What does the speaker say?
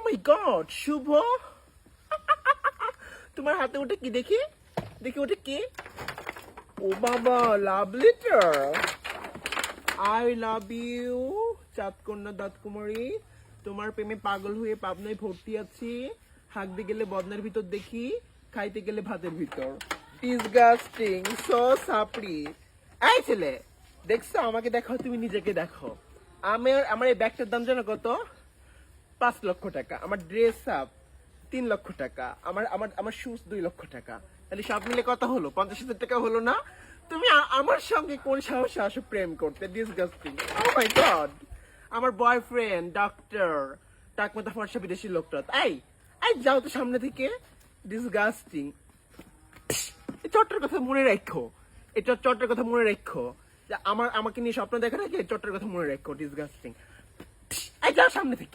মাই god, শুভ, তোমার হাতে ওটা কি দেখি? দেখি ওটা কি? ও বাবা, love letter. I love you চাঁদকন্যা দাঁতকুমারী, তোমার প্রেমে পাগল হয়ে পাবনায় ভর্তি আছি। হাঁকতে গেলে বদনার ভিতর দেখি, খাইতে গেলে ভাতের ভিতর। ডিসগাস্টিং, সো সাপড়ি। এই ছেলে, দেখছো? আমাকে দেখো, তুমি নিজেকে দেখো। আমার এই ব্যাগটার দাম জানো কত? 5 লক্ষ টাকা। আমার ড্রেস আপ 3 লক্ষ টাকা। আমার আমার আমার শুজ 2 লক্ষ টাকা। তাহলে সব মিলে কত হলো? 50,000 টাকা হলো না? তুমি আমার সঙ্গে কোন সাহসে আসো প্রেম করতে? ডিসগাস্টিং। ও মাই গড, আমার বয়ফ্রেন্ড ডক্টর, টাকমাথা ফর্সা বিদেশি লোকটা। এই এই যাও তো সামনে থেকে। ডিসগাস্টিং। এই চট্টের কথা মনে রাখো, এটা চট্টের কথা মনে রাখো। যে আমাকে নিয়ে স্বপ্ন দেখা রাখে, চট্টের কথা মনে রাখো। ডিসগাস্টিং। এই যাও সামনে থেকে।